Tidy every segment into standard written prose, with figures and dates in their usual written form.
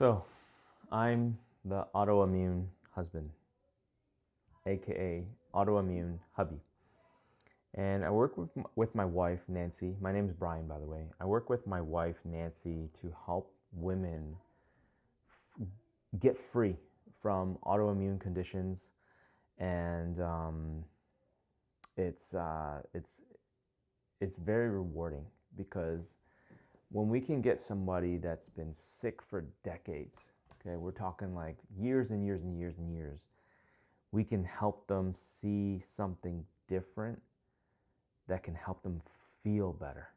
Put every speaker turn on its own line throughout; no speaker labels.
So, I'm the autoimmune husband, aka autoimmune hubby. And I work with my wife, Nancy. My name is Brian, by the way. I work with my wife, Nancy, to help women get free from autoimmune conditions. And it's, uh, it's, it's very rewarding because when we can get somebody that's been sick for decades, okay, we're talking like years and years and years and years, we can help them see something different that can help them feel better.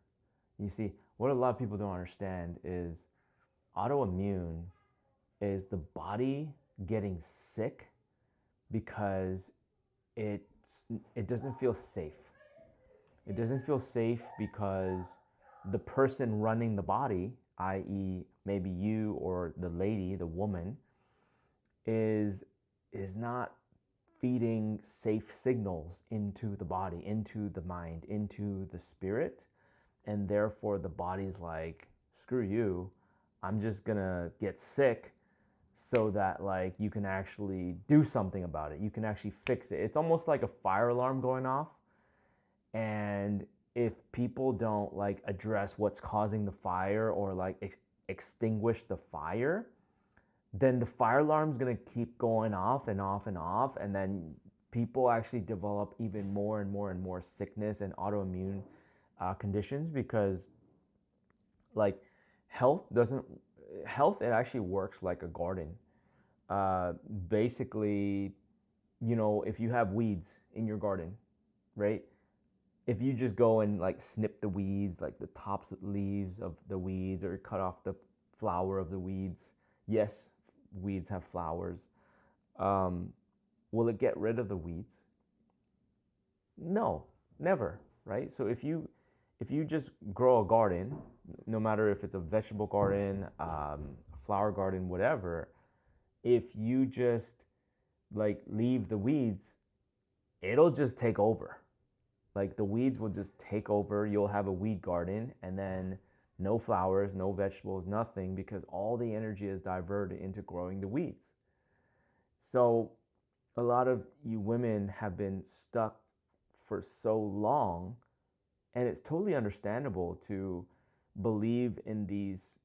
You see, what a lot of people don't understand is autoimmune is the body getting sick because it's it doesn't feel safe. It doesn't feel safe because the person running the body, i.e., maybe you or the lady, the woman, is is not feeding safe signals into the body, into the mind, into the spirit, and therefore the body's like, screw you, I'm just gonna get sick so that like you can actually do something about it. You can actually fix it. It's almost like a fire alarm going off, and if people don't like address what's causing the fire or like extinguish the fire, then the fire alarm's gonna keep going off and off and off, and then people actually develop even more and more and more sickness and autoimmune conditions because like health doesn't health it actually works like a garden. uh, Basically, if you have weeds in your garden, right? If you just go and like snip the weeds, like the tops leaves of the weeds, or cut off the flower of the weeds, yes, weeds have flowers. um, will it get rid of the weeds? No, never, right? So if you just grow a garden, no matter if it's a vegetable garden, a flower garden, whatever, if you just like leave the weeds, it'll just take over. Like the weeds will just take over. You'll have a weed garden, and then no flowers, no vegetables, nothing, because all the energy is diverted into growing the weeds. So a lot of you women have been stuck for so long, and it's totally understandable to believe in these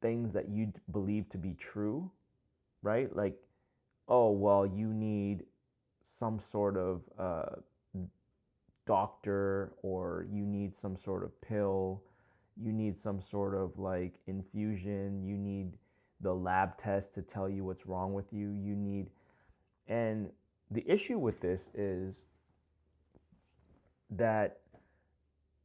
things that you believe to be true, right? Like, oh, well, you need some sort of doctor, or you need some sort of pill, you need some sort of like infusion, you need the lab test to tell you what's wrong with you. And the issue with this is that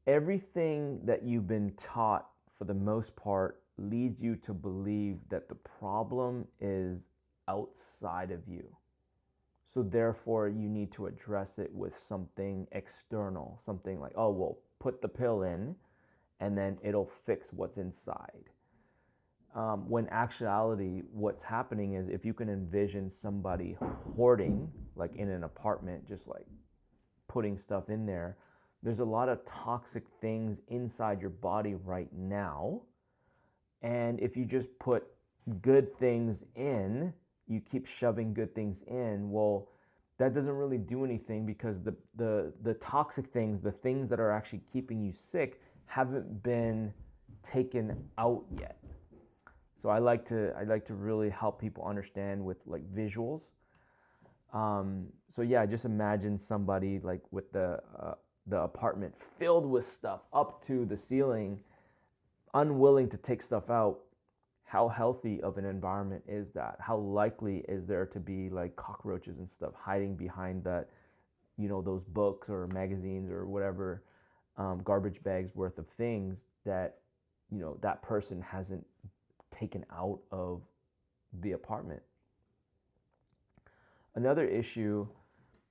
everything that you've been taught for the most part leads you to believe that the problem is outside of you. So therefore, you need to address it with something external, something like, oh, well, put the pill in and then it'll fix what's inside. When actuality, what's happening is, if you can envision somebody hoarding, like in an apartment, just like putting stuff in there, there's a lot of toxic things inside your body right now. And if you just put good things in, you keep shoving good things in, well, that doesn't really do anything, because the toxic things, the things that are actually keeping you sick, haven't been taken out yet. So I like to really help people understand with like visuals. So yeah, just imagine somebody like with the apartment filled with stuff up to the ceiling, unwilling to take stuff out. How healthy of an environment is that? How likely is there to be like cockroaches and stuff hiding behind that, those books or magazines or whatever, garbage bags worth of things that, that person hasn't taken out of the apartment? Another issue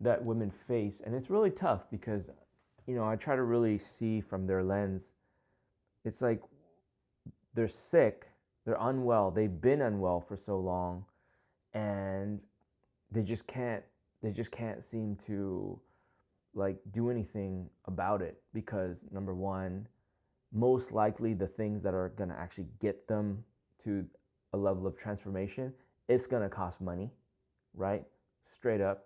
that women face, and it's really tough because, I try to really see from their lens. It's like they're sick, they're unwell, they've been unwell for so long, and they just can't seem to like do anything about it, because number one, most likely the things that are going to actually get them to a level of transformation, it's going to cost money, right? Straight up.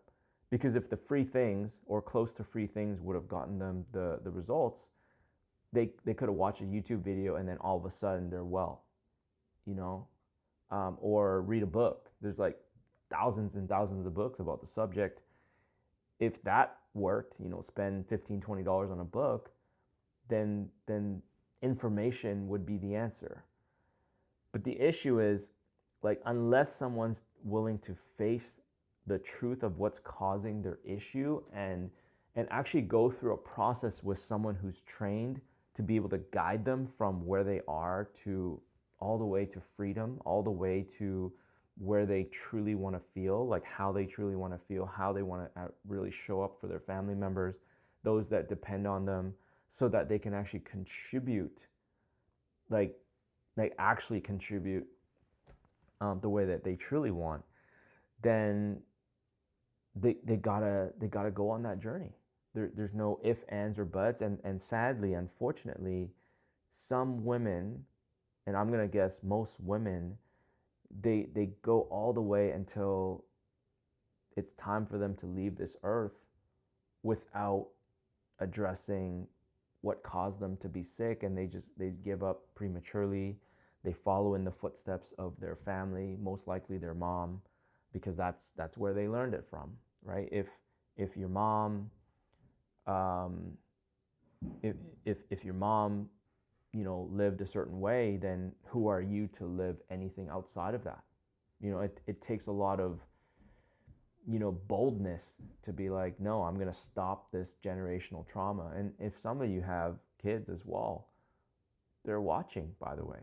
Because if the free things or close to free things would have gotten them the results, they could have watched a YouTube video and then all of a sudden they're well, you know, or read a book. There's like thousands and thousands of books about the subject. If that worked, you know, spend $15-20 on a book, then information would be the answer. But the issue is, like, unless someone's willing to face the truth of what's causing their issue and actually go through a process with someone who's trained to be able to guide them from where they are to all the way to freedom, all the way to where they truly want to feel, like how they truly want to feel, how they want to really show up for their family members, those that depend on them, so that they can actually contribute, like actually contribute the way that they truly want, then they gotta go on that journey. There's no ifs, ands, or buts, and sadly, unfortunately, some women, and I'm gonna guess most women, they go all the way until it's time for them to leave this earth without addressing what caused them to be sick, and they give up prematurely. They follow in the footsteps of their family, most likely their mom, because that's where they learned it from, right? If your mom if your mom, you know, lived a certain way, then who are you to live anything outside of that? You know, it takes a lot of, you know, boldness to be like, no, I'm going to stop this generational trauma. And if some of you have kids as well, they're watching, by the way.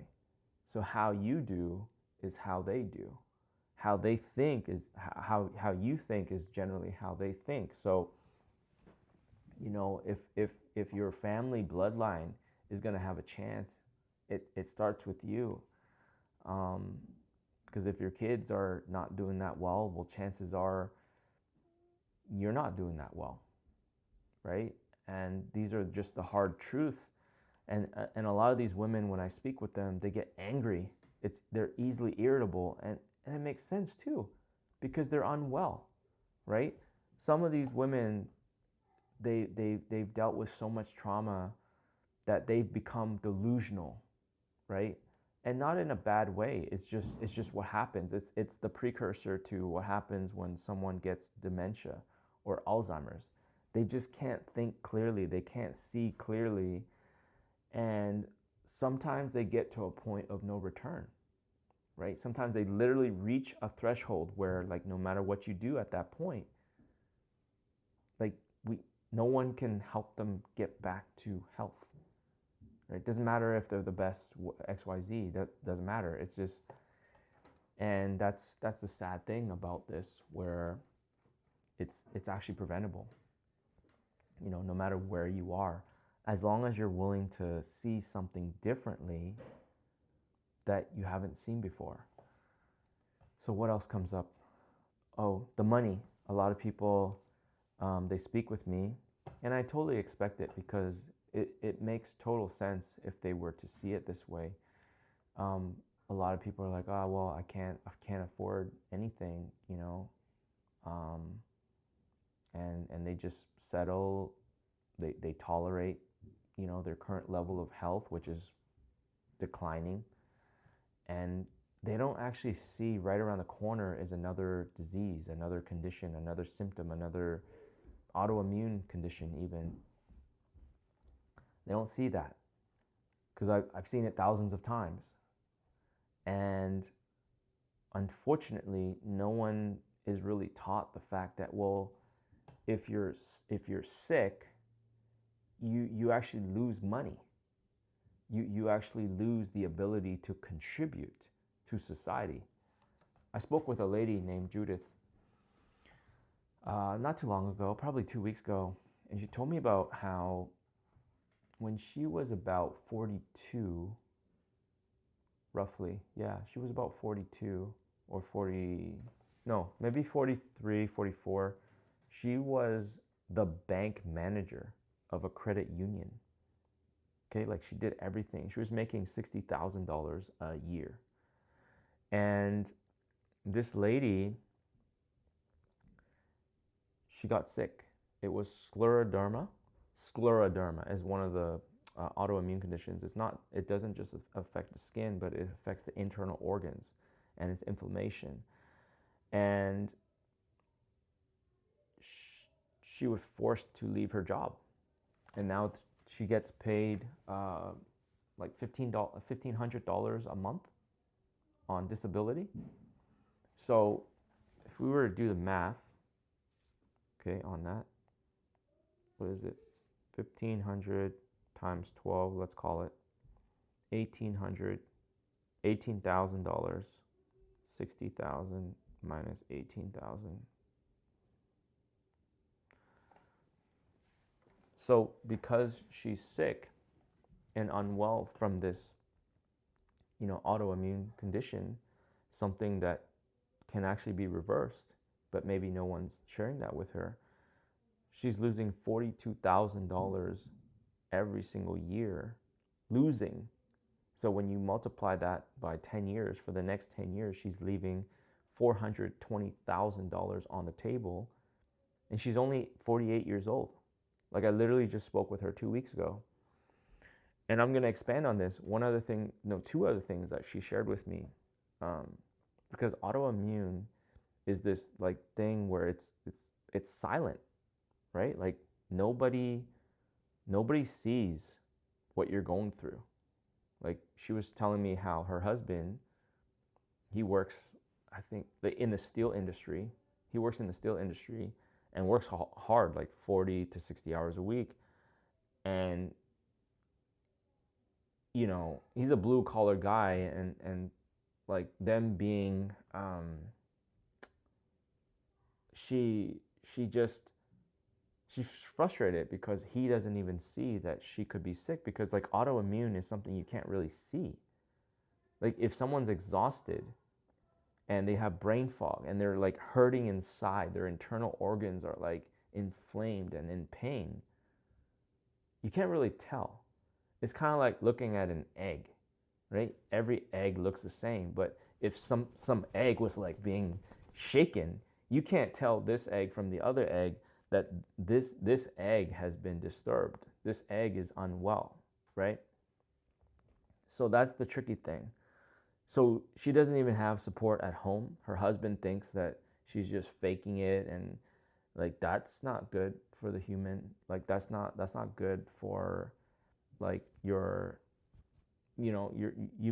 So how you do is how they do. How they think is how you think is generally how they think. So, you know, if your family bloodline is going to have a chance, it starts with you. Because if your kids are not doing that well, chances are you're not doing that well, right? And these are just the hard truths. And a lot of these women, when I speak with them, they get angry. They're easily irritable, and it makes sense too, because they're unwell, right? Some of these women, they've dealt with so much trauma that they've become delusional, right? And not in a bad way. It's just what happens. It's the precursor to what happens when someone gets dementia or Alzheimer's. They just can't think clearly. They can't see clearly. And sometimes they get to a point of no return, right? Sometimes they literally reach a threshold where, like, no matter what you do at that point, like, no one can help them get back to health. Right? It doesn't matter if they're the best XYZ. That doesn't matter. It's just, and that's the sad thing about this, where it's actually preventable. You know, no matter where you are, as long as you're willing to see something differently that you haven't seen before. So what else comes up? Oh, the money. A lot of people, they speak with me, and I totally expect it, because it makes total sense if they were to see it this way. A lot of people are like, oh, well, I can't afford anything, you know, and they just settle. They tolerate, you know, their current level of health, which is declining, and they don't actually see right around the corner is another disease, another condition, another symptom, another autoimmune condition even. They don't see that, because I've seen it thousands of times. And unfortunately, no one is really taught the fact that, well, if you're sick, you actually lose money. You actually lose the ability to contribute to society. I spoke with a lady named Judith not too long ago, probably 2 weeks ago, and she told me about how when she was about 42, roughly, yeah, she was about 42 or 40, no, maybe 43, 44. She was the bank manager of a credit union. Okay, like, she did everything. She was making $60,000 a year. And this lady, she got sick. It was scleroderma. Scleroderma is one of the autoimmune conditions. It doesn't just affect the skin, but it affects the internal organs and it's inflammation. And she was forced to leave her job. And now she gets paid like $1,500 a month on disability. So if we were to do the math, okay, on that, what is it? 1,500 times 12, let's call it 1,800, $18,000, 60,000 minus 18,000. So because she's sick and unwell from this, autoimmune condition, something that can actually be reversed, but maybe no one's sharing that with her. She's losing $42,000 every single year, losing. So when you multiply that by 10 years, for the next 10 years, she's leaving $420,000 on the table, and she's only 48 years old. Like, I literally just spoke with her 2 weeks ago. And I'm going to expand on this. Two other things that she shared with me. Because autoimmune is this like thing where it's silent, right? Like nobody sees what you're going through. Like, she was telling me how her husband, he works, I think, in the steel industry. He works in the steel industry and works hard, like 40 to 60 hours a week. And, he's a blue collar guy, and like them being, she's frustrated because he doesn't even see that she could be sick, because like autoimmune is something you can't really see. Like if someone's exhausted and they have brain fog and they're like hurting inside, their internal organs are like inflamed and in pain, you can't really tell. It's kind of like looking at an egg, right? Every egg looks the same, but if some egg was like being shaken, you can't tell this egg from the other egg that this egg has been disturbed. This egg is unwell, right? So that's the tricky thing. So she doesn't even have support at home. Her husband thinks that she's just faking it, and like that's not good for the human. Like that's not good for like you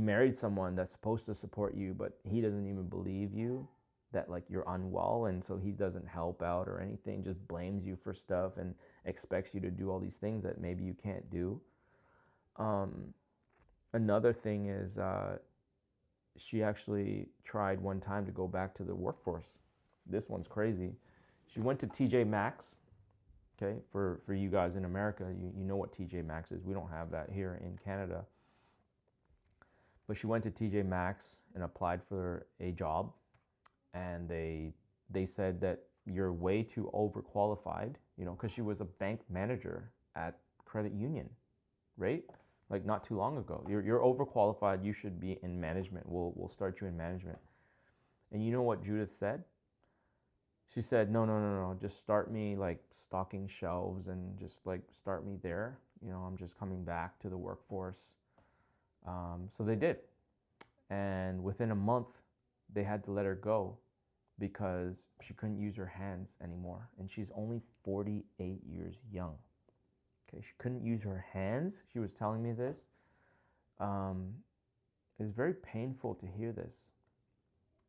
married someone that's supposed to support you, but he doesn't even believe you, that like you're unwell, and so he doesn't help out or anything, just blames you for stuff and expects you to do all these things that maybe you can't do. Another thing is she actually tried one time to go back to the workforce. This one's crazy. She went to TJ Maxx. Okay, for you guys in America, you know what TJ Maxx is. We don't have that here in Canada. But she went to TJ Maxx and applied for a job, and they said that you're way too overqualified, because she was a bank manager at credit union, right? Like not too long ago. You're overqualified. You should be in management. We'll start you in management. And you know what Judith said? She said, no, just start me like stocking shelves and just like start me there. I'm just coming back to the workforce. So they did. And within a month, they had to let her go because she couldn't use her hands anymore. And she's only 48 years young. Okay, she couldn't use her hands. She was telling me this. It's very painful to hear this,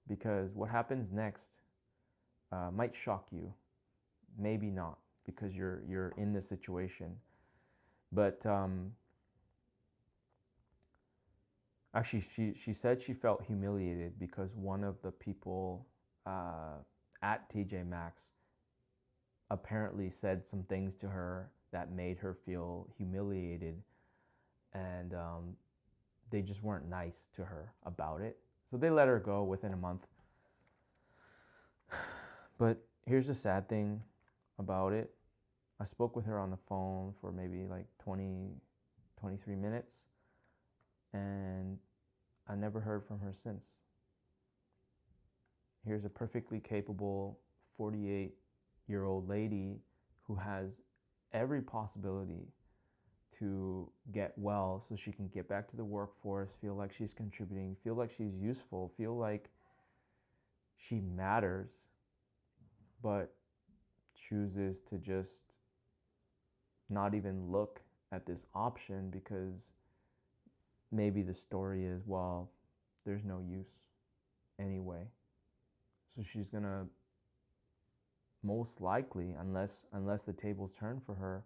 because what happens next might shock you, maybe not, because you're in this situation. But actually, she said she felt humiliated because one of the people at TJ Maxx apparently said some things to her that made her feel humiliated, and they just weren't nice to her about it. So they let her go within a month. But here's the sad thing about it. I spoke with her on the phone for maybe like 23 minutes, and I never heard from her since. here's a perfectly capable 48-year-old lady who has every possibility to get well so she can get back to the workforce, feel like she's contributing, feel like she's useful, feel like she matters, but chooses to just not even look at this option because maybe the story is, well, there's no use anyway. So she's gonna most likely, unless the tables turn for her,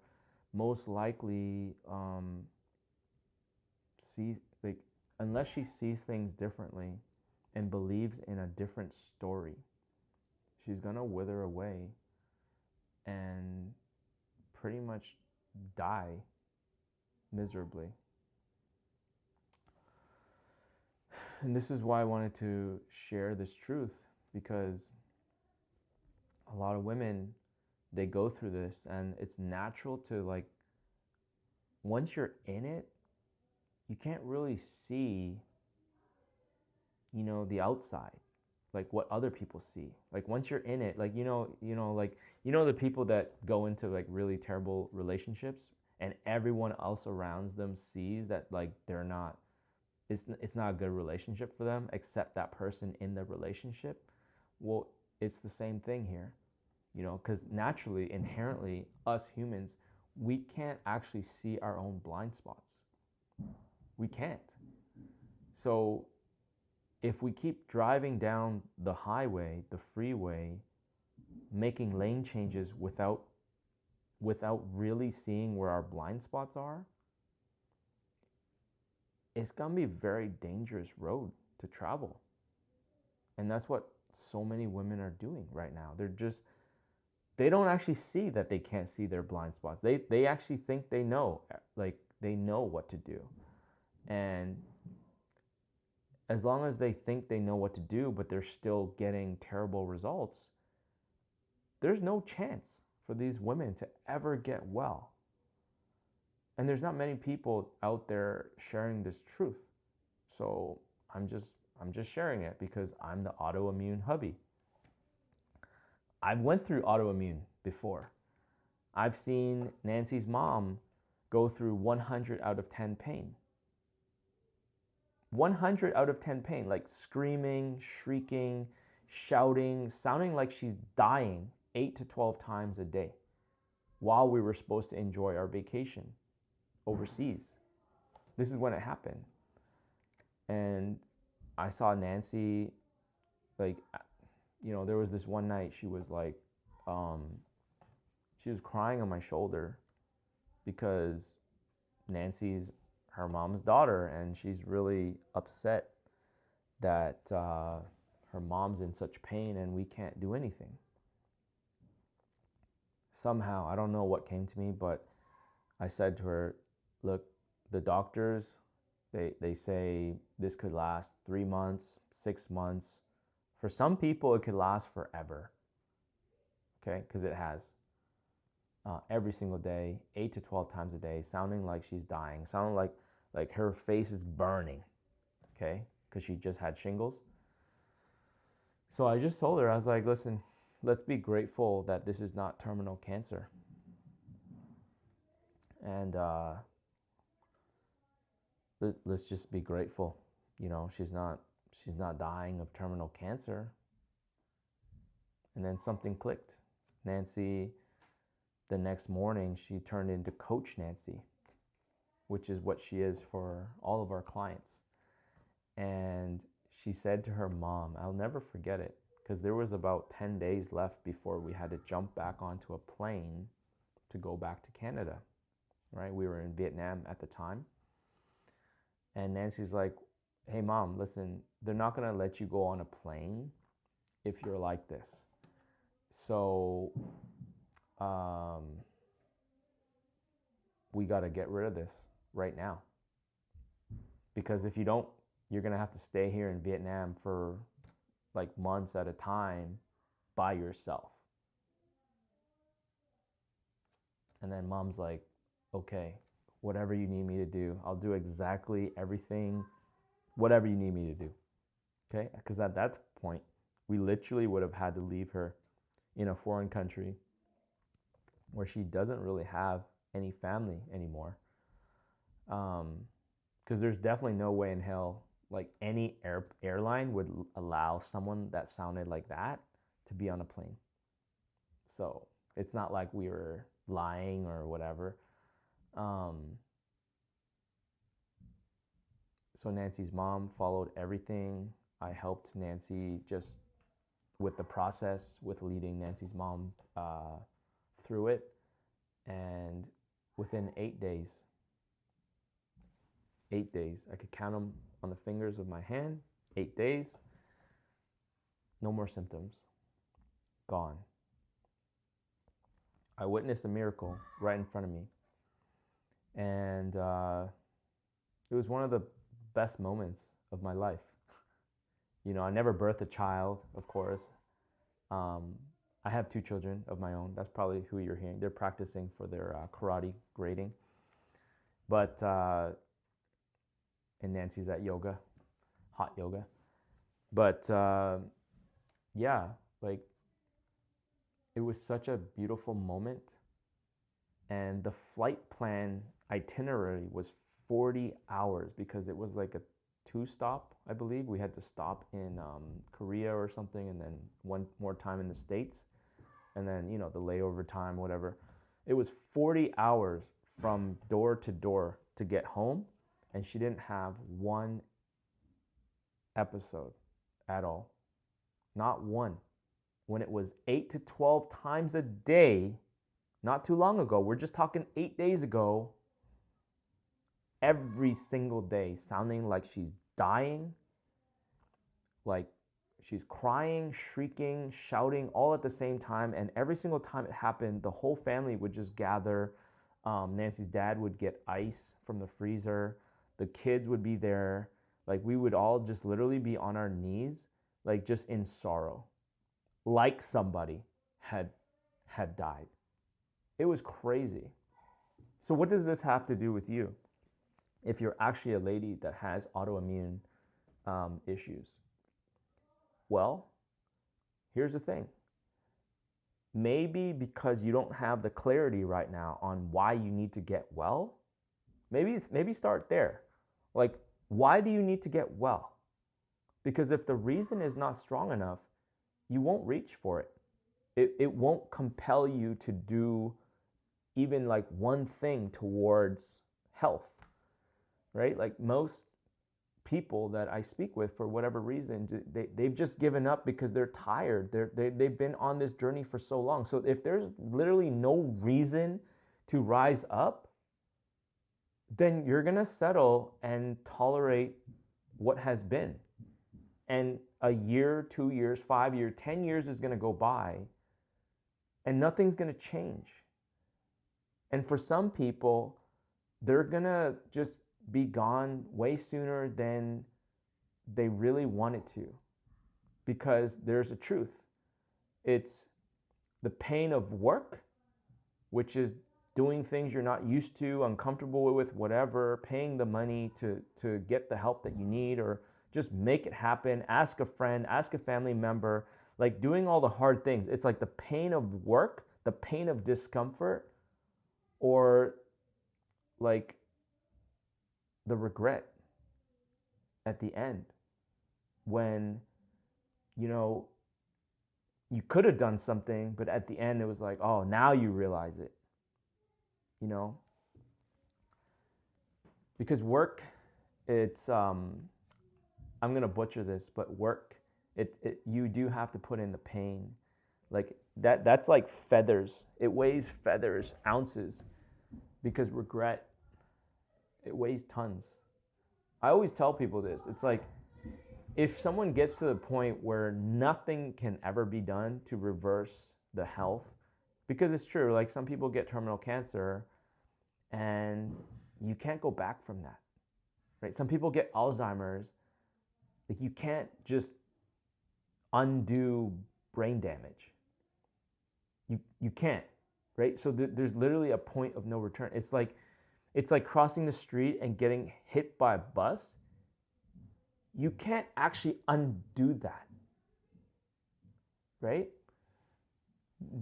most likely see, like, unless she sees things differently and believes in a different story, she's gonna wither away and pretty much die miserably. And this is why I wanted to share this truth, because a lot of women, they go through this, and it's natural to, like, once you're in it, you can't really see, the outside, like what other people see. Like once you're in it, like, like, the people that go into like really terrible relationships and everyone else around them sees that, like, they're not, it's not a good relationship for them except that person in the relationship. Well, it's the same thing here, because naturally, inherently, us humans, we can't actually see our own blind spots. We can't. So if we keep driving down the highway, the freeway, making lane changes without really seeing where our blind spots are, it's gonna be a very dangerous road to travel. And that's what so many women are doing right now. They don't actually see that they can't see their blind spots. They actually think they know, like they know what to do. And as long as they think they know what to do, but they're still getting terrible results, there's no chance for these women to ever get well. And there's not many people out there sharing this truth. So I'm just sharing it because I'm the autoimmune hubby. I've went through autoimmune before. I've seen Nancy's mom go through 100 out of 10 pain. 100 out of 10 pain, like screaming, shrieking, shouting, sounding like she's dying 8 to 12 times a day while we were supposed to enjoy our vacation overseas. This is when it happened. And I saw Nancy, like, there was this one night she was like, she was crying on my shoulder because Nancy's her mom's daughter, and she's really upset that her mom's in such pain and we can't do anything. Somehow, I don't know what came to me, but I said to her, look, the doctors, they say this could last 3 months, 6 months. For some people, it could last forever, okay, because it has. Every single day, 8 to 12 times a day, sounding like she's dying, sounding like her face is burning, okay, because she just had shingles. So I just told her, I was like, listen, let's be grateful that this is not terminal cancer. And let's just be grateful, she's not dying of terminal cancer. And then something clicked. Nancy, the next morning, she turned into Coach Nancy, which is what she is for all of our clients. And she said to her mom, I'll never forget it, because there was about 10 days left before we had to jump back onto a plane to go back to Canada, right? We were in Vietnam at the time. And Nancy's like, hey mom, listen, they're not gonna let you go on a plane if you're like this. So we got to get rid of this right now, because if you don't, you're going to have to stay here in Vietnam for like months at a time by yourself. And then mom's like, okay, whatever you need me to do, I'll do exactly everything, whatever you need me to do. Okay? Because at that point, We literally would have had to leave her in a foreign country where she doesn't really have any family anymore. Because there's definitely no way in hell like any airline would allow someone that sounded like that to be on a plane. So it's not like we were lying or whatever. So Nancy's mom followed everything. I helped Nancy just with the process, with leading Nancy's mom through it. And within 8 days, I could count them on the fingers of my hand, 8 days, no more symptoms, gone. I witnessed a miracle right in front of me. And it was one of the best moments of my life. You know, I never birthed a child, of course. I have 2 children of my own. That's probably who you're hearing. They're practicing for their karate grading. But, and Nancy's at yoga, hot yoga. But yeah, like it was such a beautiful moment. And the flight plan itinerary was 40 hours because it was like a 2-stop, I believe. We had to stop in Korea or something, and then one more time in the States, and then, you know, the layover time, whatever. It was 40 hours from door to door to get home, and she didn't have one episode at all. Not one. When it was 8 to 12 times a day, not too long ago, we're just talking 8 days ago, every single day, sounding like she's dying, like she's crying, shrieking, shouting, all at the same time. And every single time it happened, the whole family would just gather. Nancy's dad would get ice from the freezer. The kids would be there. Like we would all just literally be on our knees, like just in sorrow, like somebody had died. It was crazy. So what does this have to do with you? If you're actually a lady that has autoimmune issues? Well, here's the thing. Maybe because you don't have the clarity right now on why you need to get well, maybe start there. Like, why do you need to get well? Because if the reason is not strong enough, you won't reach for it. It won't compel you to do even like one thing towards health, right? Like most people that I speak with, for whatever reason, they've just given up because they're tired. They've been on this journey for so long. So if there's literally no reason to rise up, then you're going to settle and tolerate what has been. And a year, 2 years, 5 years, 10 years is going to go by and nothing's going to change. And for some people, they're going to just be gone way sooner than they really wanted to, because there's a truth. It's the pain of work, which is doing things you're not used to, uncomfortable with, whatever, paying the money to get the help that you need, or just make it happen, ask a friend, ask a family member, like doing all the hard things. It's like the pain of work, the pain of discomfort, or like the regret at the end when, you know, you could have done something, but at the end it was like, oh, now you realize it, you know? Because work, it's, I'm going to butcher this, but work, you do have to put in the pain. Like that's like feathers. It weighs feathers, ounces, because regret, it weighs tons. I always tell people this. It's like, if someone gets to the point where nothing can ever be done to reverse the health, because it's true, like some people get terminal cancer and you can't go back from that, right? Some people get Alzheimer's. Like you can't just undo brain damage. You can't, right? So there's literally a point of no return. It's like crossing the street and getting hit by a bus. You can't actually undo that. right?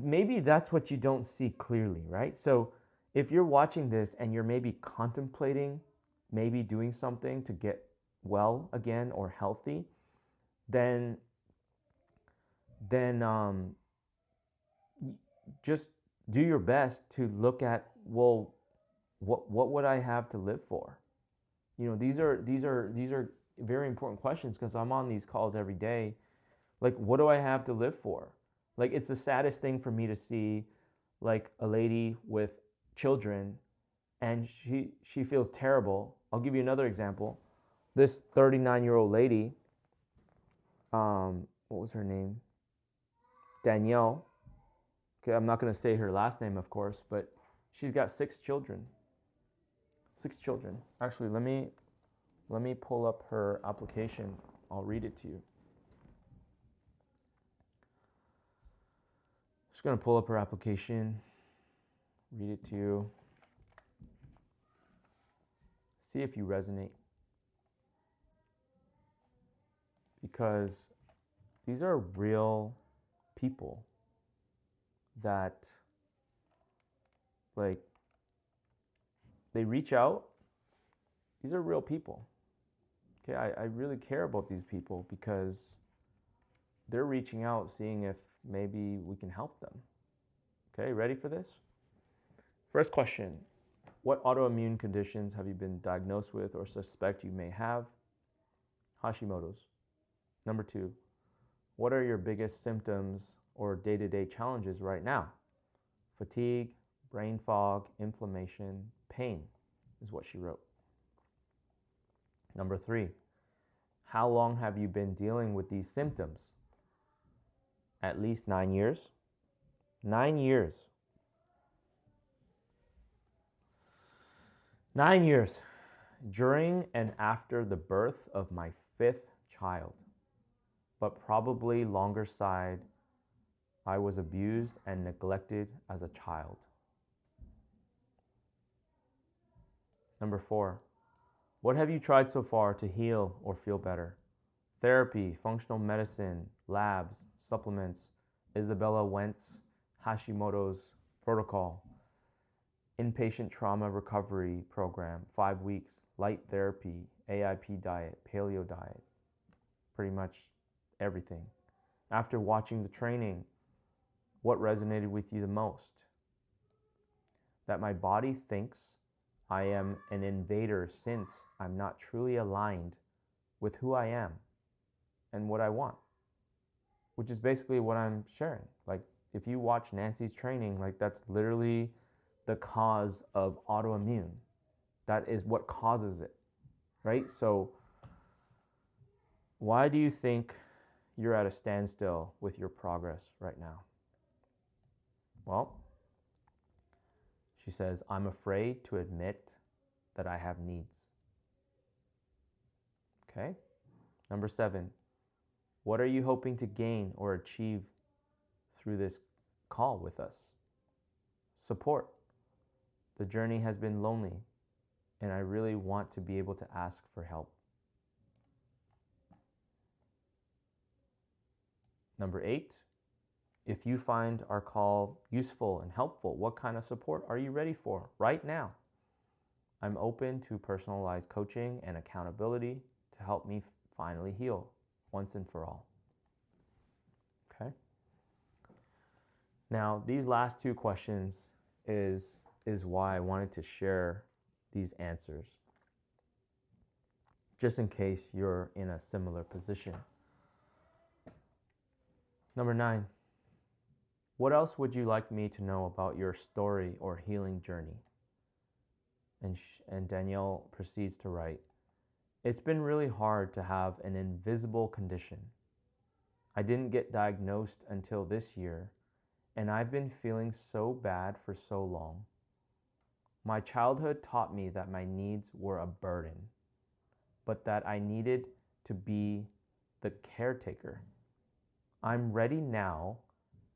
Maybe that's what you don't see clearly, right? So if you're watching this and you're maybe contemplating maybe doing something to get well again or healthy, then then just do your best to look at, well, what would I have to live for? These are very important questions, because I'm on these calls every day. Like, what do I have to live for? Like, it's the saddest thing for me to see, like, a lady with children, and she feels terrible. I'll give you another example. This 39-year-old lady, what was her name? Danielle. Okay, I'm not going to say her last name, of course, but she's got 6 children. 6 children. Actually, let me pull up her application. I'll read it to you. Just going to pull up her application, read it to you. See if you resonate. Because these are real people that, like, they reach out. These are real people. Okay, I really care about these people because they're reaching out, seeing if maybe we can help them. Okay, ready for this? First question: what autoimmune conditions have you been diagnosed with or suspect you may have? Hashimoto's. Number 2, what are your biggest symptoms or day-to-day challenges right now? Fatigue, brain fog, inflammation, pain is what she wrote. Number 3, how long have you been dealing with these symptoms? At least 9 years. 9 years. 9 years. During and after the birth of my 5th child, but probably longer side, I was abused and neglected as a child. Number 4, what have you tried so far to heal or feel better? Therapy, functional medicine, labs, supplements, Isabella Wentz, Hashimoto's protocol, inpatient trauma recovery program, 5 weeks, light therapy, AIP diet, paleo diet, pretty much everything. After watching the training, what resonated with you the most? That my body thinks I am an invader since I'm not truly aligned with who I am and what I want, which is basically what I'm sharing. Like, if you watch Nancy's training, like, that's literally the cause of autoimmune. That is what causes it, right? So why do you think you're at a standstill with your progress right now? Well, she says, I'm afraid to admit that I have needs. Okay. Number 7, what are you hoping to gain or achieve through this call with us? Support. The journey has been lonely, and I really want to be able to ask for help. Number 8, if you find our call useful and helpful, what kind of support are you ready for right now? I'm open to personalized coaching and accountability to help me finally heal once and for all. Okay. Now, these last 2 questions is why I wanted to share these answers, just in case you're in a similar position. Number 9, what else would you like me to know about your story or healing journey? And Danielle proceeds to write, it's been really hard to have an invisible condition. I didn't get diagnosed until this year, and I've been feeling so bad for so long. My childhood taught me that my needs were a burden, but that I needed to be the caretaker. I'm ready now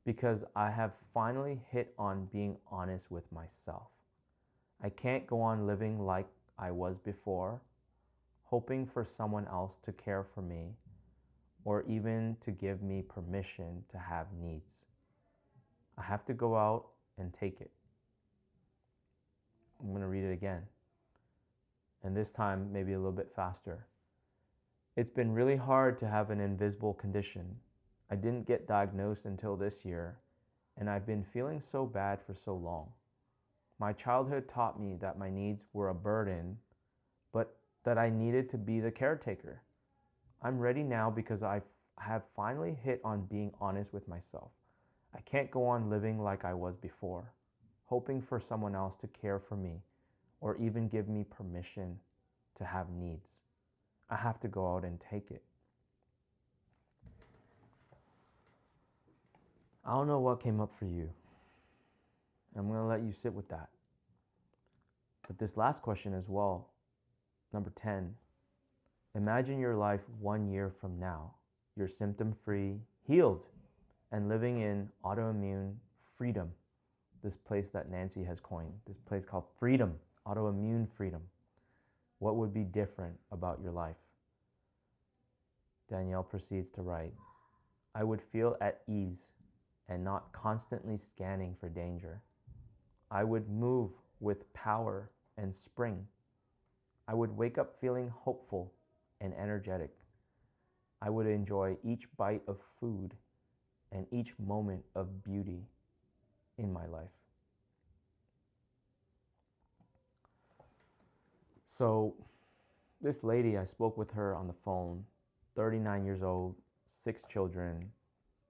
because I have finally hit on being honest with myself. I can't go on living like I was before, hoping for someone else to care for me or even to give me permission to have needs. I have to go out and take it. I'm going to read it again, and this time maybe a little bit faster. It's been really hard to have an invisible condition. I didn't get diagnosed until this year, and I've been feeling so bad for so long. My childhood taught me that my needs were a burden, but that I needed to be the caretaker. I'm ready now because I have finally hit on being honest with myself. I can't go on living like I was before, hoping for someone else to care for me or even give me permission to have needs. I have to go out and take it. I don't know what came up for you. I'm going to let you sit with that. But this last question as well, number 10. Imagine your life 1 year from now. You're symptom-free, healed, and living in autoimmune freedom. This place that Nancy has coined, this place called freedom, autoimmune freedom. What would be different about your life? Danielle proceeds to write, I would feel at ease and not constantly scanning for danger. I would move with power and spring. I would wake up feeling hopeful and energetic. I would enjoy each bite of food and each moment of beauty in my life. So this lady, I spoke with her on the phone, 39 years old, 6 children,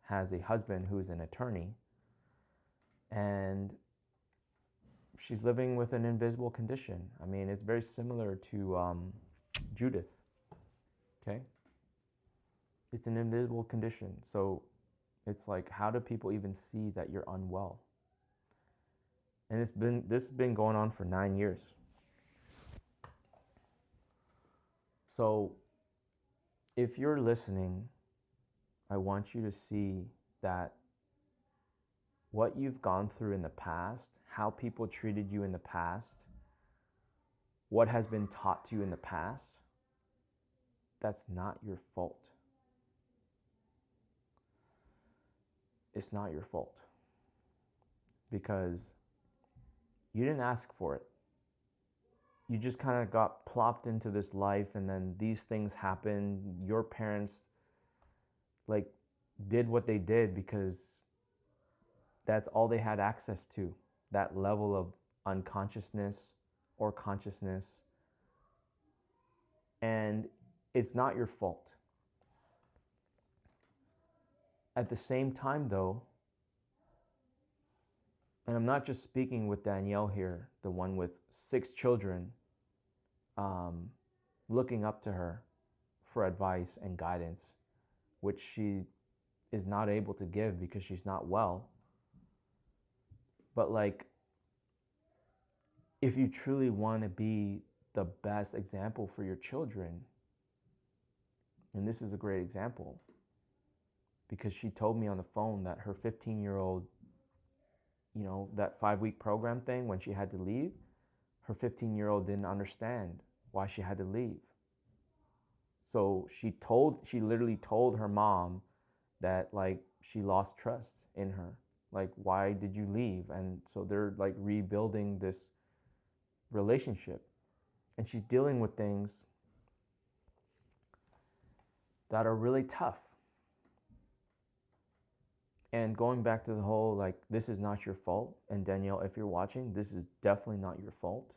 has a husband who's an attorney, and she's living with an invisible condition. I mean, it's very similar to Judith, okay? It's an invisible condition. So it's like, how do people even see that you're unwell? And this has been going on for 9 years. So if you're listening, I want you to see that what you've gone through in the past, how people treated you in the past, what has been taught to you in the past, that's not your fault. It's not your fault, because you didn't ask for it. You just kind of got plopped into this life, and then these things happen. Your parents did what they did because that's all they had access to, that level of unconsciousness or consciousness. And it's not your fault. At the same time though, and I'm not just speaking with Danielle here, the one with 6 children, looking up to her for advice and guidance, which she is not able to give because she's not well. But if you truly want to be the best example for your children, and this is a great example, because she told me on the phone that her 15-year-old, that 5-week program thing, when she had to leave, her 15-year-old didn't understand why she had to leave. So she literally told her mom that she lost trust in her. Why did you leave? And so they're rebuilding this relationship. And she's dealing with things that are really tough. And going back to the whole, this is not your fault. And Danielle, if you're watching, this is definitely not your fault.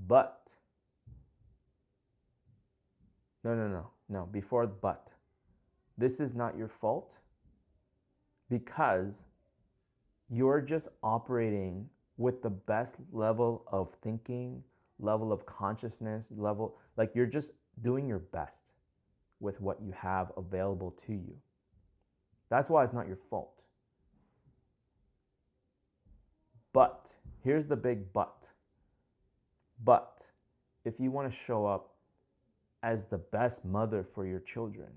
But, no, before but. This is not your fault because you're just operating with the best level of thinking, level of consciousness, you're just doing your best with what you have available to you. That's why it's not your fault. But, here's the big but. But, if you want to show up as the best mother for your children,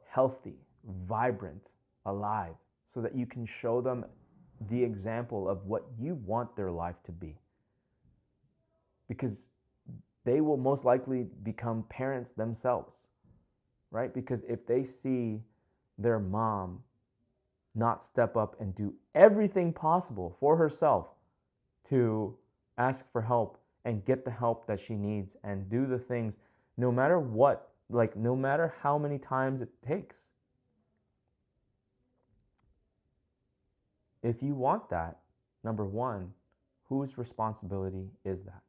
healthy, vibrant, alive, so that you can show them the example of what you want their life to be. Because they will most likely become parents themselves, right? Because if they see their mom not step up and do everything possible for herself to ask for help and get the help that she needs and do the things no matter what, like no matter how many times it takes. If you want that, number one, whose responsibility is that?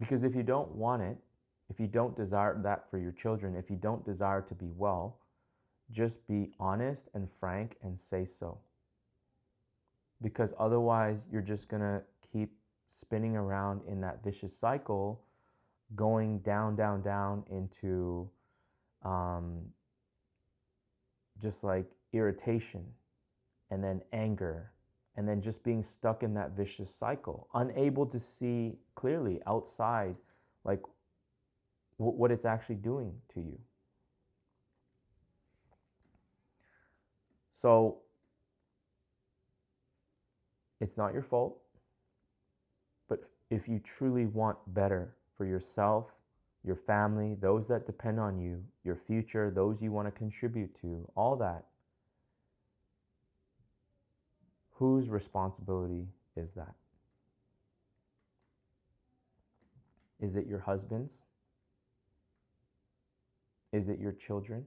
Because if you don't want it, if you don't desire that for your children, if you don't desire to be well, just be honest and frank and say so. Because otherwise, you're just going to keep spinning around in that vicious cycle, going down, down, down into just like irritation and then anger and then just being stuck in that vicious cycle, unable to see clearly outside like what it's actually doing to you. So it's not your fault, but if you truly want better for yourself, your family, those that depend on you, your future, those you want to contribute to, all that, whose responsibility is that? Is it your husband's? Is it your children?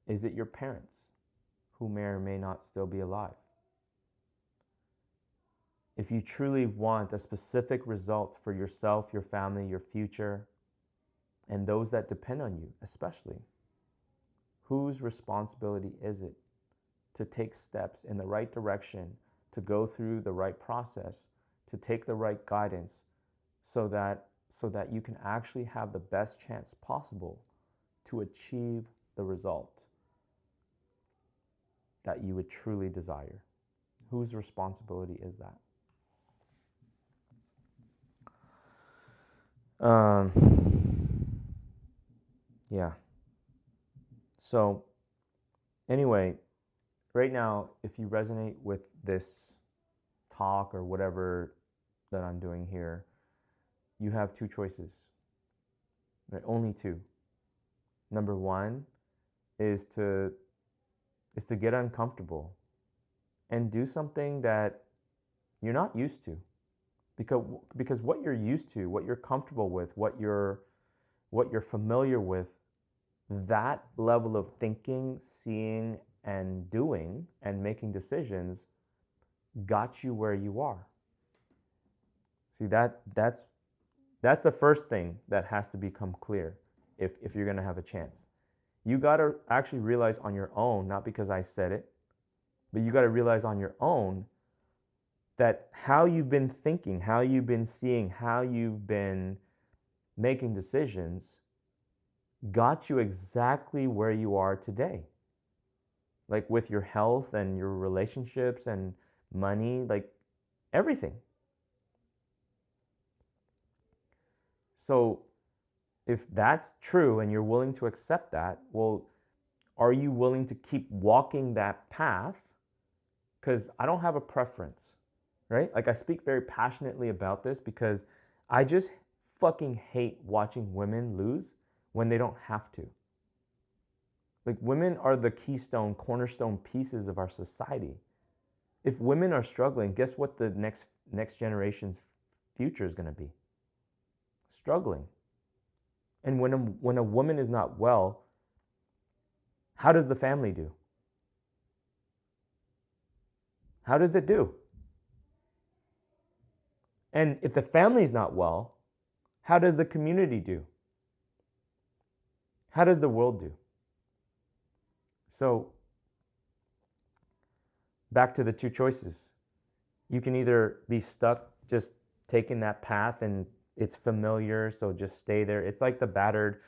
Is it your parents who may or may not still be alive? If you truly want a specific result for yourself, your family, your future, and those that depend on you especially, whose responsibility is it to take steps in the right direction, to go through the right process, to take the right guidance so that you can actually have the best chance possible to achieve the result that you would truly desire? Whose responsibility is that? Yeah. So anyway, right now, if you resonate with this talk or whatever that I'm doing here, you have two choices, right? Only two. Number one is to get uncomfortable and do something that you're not used to. Because what you're used to, what you're comfortable with, what you're familiar with, that level of thinking, seeing, and doing and making decisions got you where you are. See, that's the first thing that has to become clear if you're going to have a chance. You got to actually realize on your own, not because I said it, but you got to realize on your own that how you've been thinking, how you've been seeing, how you've been making decisions got you exactly where you are today. Like with your health and your relationships and money, like everything. So if that's true and you're willing to accept that, well, are you willing to keep walking that path? Because I don't have a preference, right? Like I speak very passionately about this because I just fucking hate watching women lose when they don't have to. Like women are the keystone, cornerstone pieces of our society. If women are struggling, guess what the next generation's future is going to be? Struggling. And when a woman is not well, how does the family do? How does it do? And if the family is not well, how does the community do? How does the world do? So, back to the two choices. You can either be stuck just taking that path and it's familiar, so just stay there. It's like the battered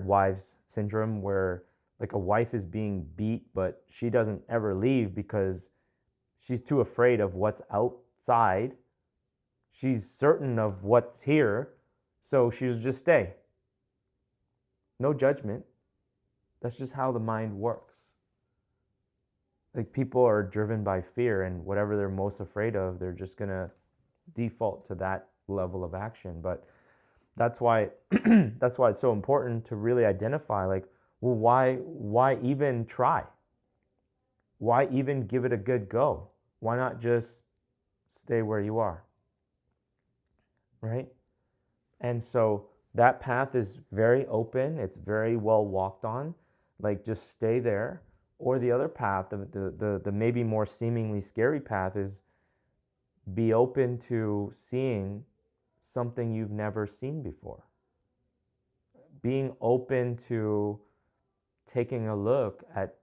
wives syndrome where like a wife is being beat, but she doesn't ever leave because she's too afraid of what's outside. She's certain of what's here, so she'll just stay. No judgment. That's just how the mind works. like people are driven by fear, and whatever they're most afraid of, they're just going to default to that level of action. But that's why that's why it's so important to really identify, like, well, why even try? Why even give it a good go? Why not just stay where you are? Right? And so that path is very open, it's very well walked on. Like, just stay there. Or the other path, the maybe more seemingly scary path, is be open to seeing something you've never seen before. Being open to taking a look at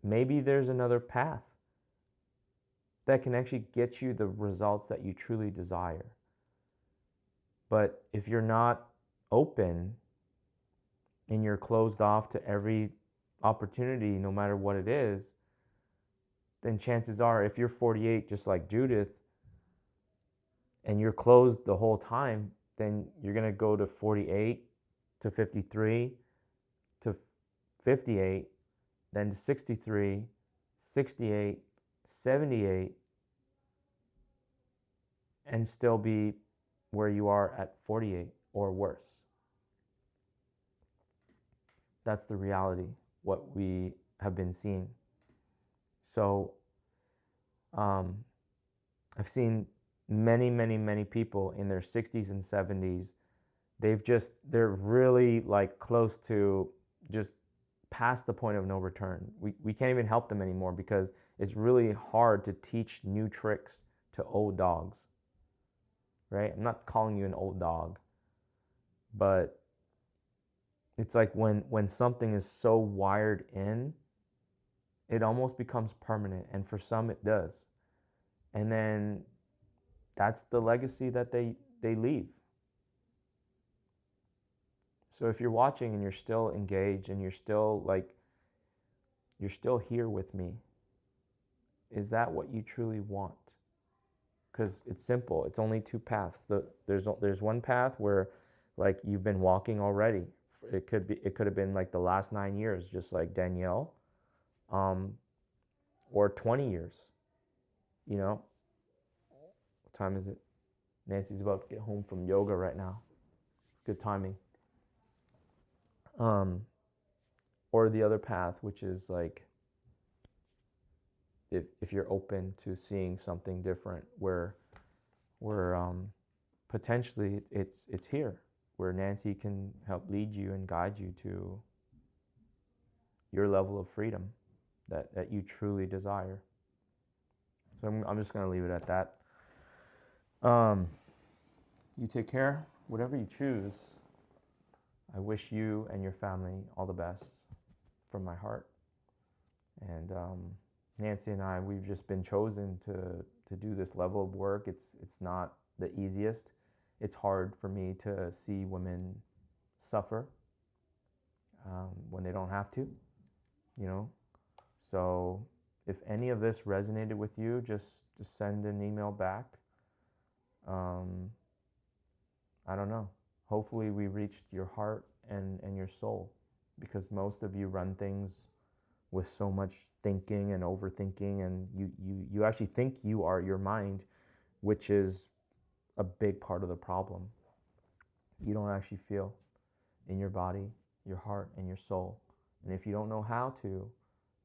maybe there's another path that can actually get you the results that you truly desire. But if you're not open and you're closed off to every opportunity, no matter what it is, then chances are, if you're 48, just like Judith, and you're closed the whole time, then you're going to go to 48, to 53, to 58, then to 63, 68, 78, and still be where you are at 48 or worse. That's the reality, what we have been seeing. So I've seen many people in their 60s and 70s. They're really like close to just past the point of no return. We can't even help them anymore because it's really hard to teach new tricks to old dogs, right? I'm not calling you an old dog, but it's like when something is so wired in, it almost becomes permanent, and for some it does. And then that's the legacy that they leave. So if you're watching and you're still engaged and you're still here with me, is that what you truly want? Because it's simple. It's only two paths. There's one path where, like, you've been walking already. It could have been like the last 9 years, just like Danielle, or 20 years. You know, what time is it? Nancy's about to get home from yoga right now. Good timing. Or the other path, which is like, if you're open to seeing something different, where potentially it's here, where Nancy can help lead you and guide you to your level of freedom that you truly desire. So I'm just going to leave it at that. You take care, whatever you choose. I wish you and your family all the best from my heart. And Nancy and I, we've just been chosen to do this level of work. It's not the easiest. It's hard for me to see women suffer when they don't have to, you know. So if any of this resonated with you, just send an email back. I don't know. Hopefully we reached your heart and your soul, because most of you run things with so much thinking and overthinking, and you actually think you are your mind, which is a big part of the problem. You don't actually feel in your body, your heart, and your soul. And if you don't know how to,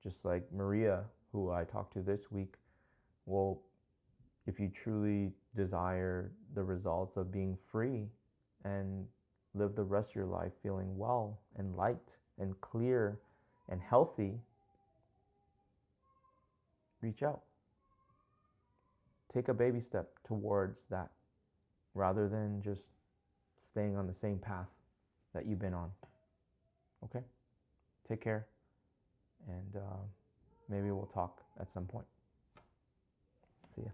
just like Maria, who I talked to this week, well, if you truly desire the results of being free and live the rest of your life feeling well and light and clear and healthy, reach out. Take a baby step towards that, rather than just staying on the same path that you've been on. Okay? Take care, and maybe we'll talk at some point. See ya.